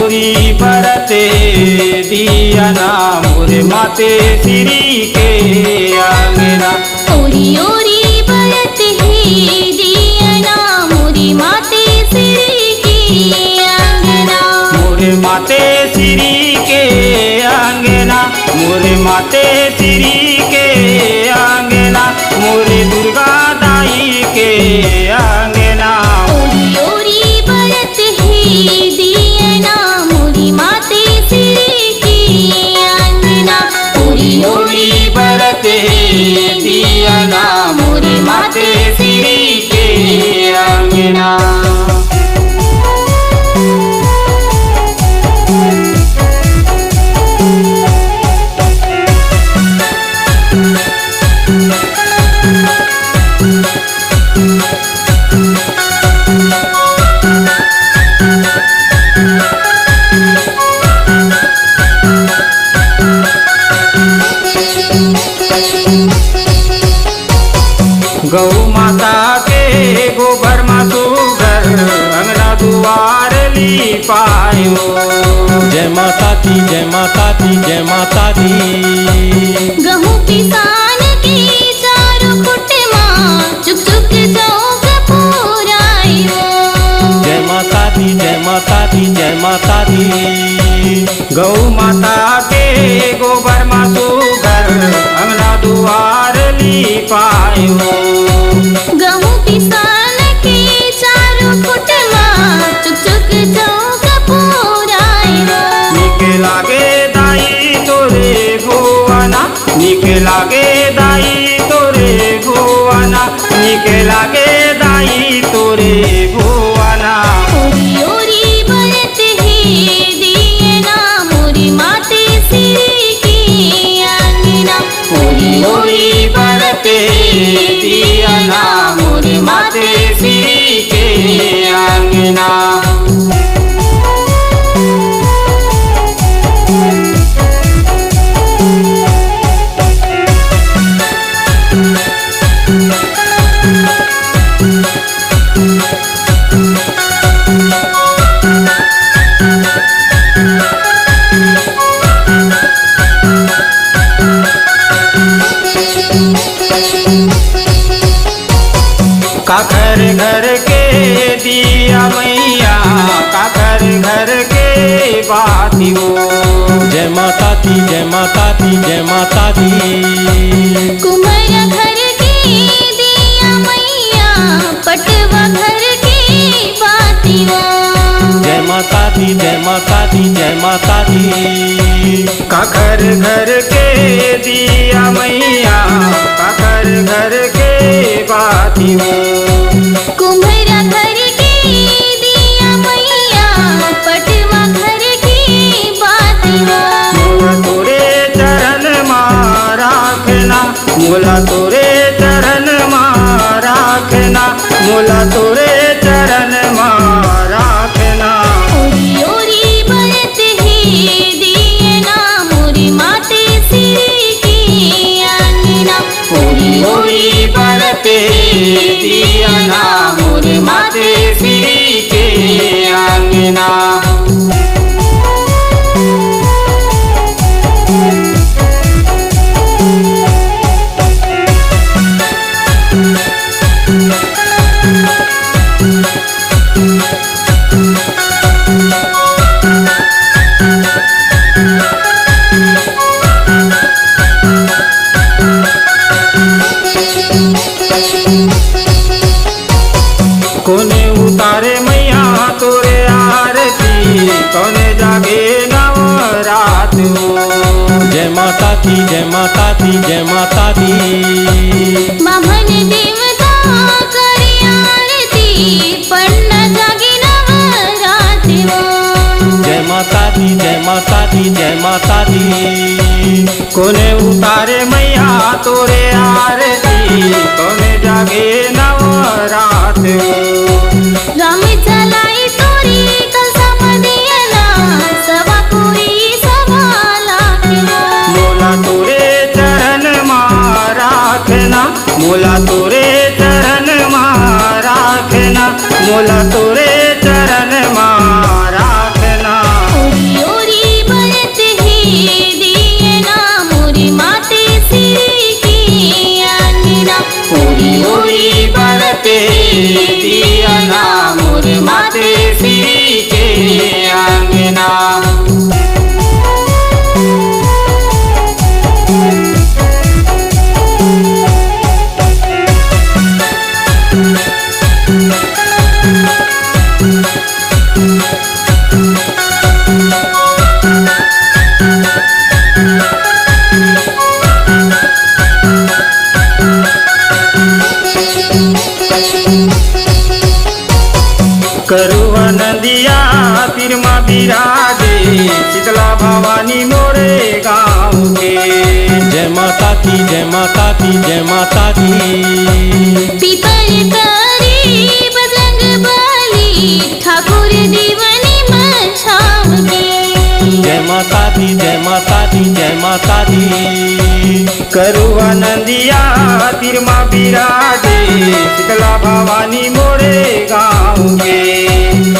ओरी बरते दिया ना मोरे माते श्री के अंगना। ओरी ओरी बरत है दिया ना मोरी माते श्री के अंगना। मोरे माते श्री के अंगना, मोरे माते श्री के अंगना, मोरे दुर्गा दाई के अंगना। ओरी ओरी बरत है दिया ना मोरी माते श्री के अंगना। ओरी ओरी बरते दिया ना मोरे माते श्री के अंगना। गौ माता के गोबर में सुगर अंगना दुआर लिपायो। जय माता दी जय माता दी जय माता दी। गहूँ किसान की चारों खुट माँ चुक चुक चौक पुरायो। जय माता दी जय माता दी जय माता दी। गौ माता के गोबर में सुगर अंगना दुआर लिपायो। गहूँ किसान के चारों खुट माँ चुक चुक चौक पुरायो। निके लागे दाई तोरे भुवना, निके लागे दाई तोरे भुवना, निके लागे दाई तोरे भुवना। ओरी ओरी बरत है दिया ना मोरी माते श्री के अंगना। ओरी ओरी बरते दिया ना मोरे माते श्री के अंगना। काकर घर के दिया मैया, काकर घर के बातियो। जय माता दी जय माता दी जय माता दी। कुंवर घर के दिया मैया पटवा घर के बातिया। जय माता दी जय माता दी जय माता दी। काकर घर के दिया मैया, काकर घर के बातियो। कुंवर घर के दिया मैया पटवा घर के बातिया। मोला तोरे चरण माँ राखना, मोला तोरे चरण माँ राखना, मोला तोरे चरण माँ राखना। ओरी ओरी बरत है दिया ना मोरी माते श्री के अंगना। ओरी ओरी बरते दिया ना मोरे माते श्री के अंगना। कोने उतारे मैया तोरे आरती, कोने जागे नवरात हो। जय माता दी जय माता दी जय माता दी। मामन देवता करे आरती पन्ना जागे नवरात हो। जय माता दी जय माता दी जय माता दी। कोने उतारे मैया तोरे आरती, कोने जागे नवरात हो। राम चलाई तोरी कलसा मदियना सवा कोई सवाला के हो। मोला तोरे चरण माँ राखना, मोला तोरे चरण माँ राखना, मोला तोरे चरण माँ राखना। तिरमा बिराजे शीतला भवानी मोरे गाँव के। जय माता दी जय माता दी जय माता दी। पीपल तरी बजरंग बली ठाकुर दीवनी मछाव के। जय माता दी जय माता दी जय माता दी। करुआ नंदिया तिरमा बिराजे शीतला भवानी मोरे गाँव के।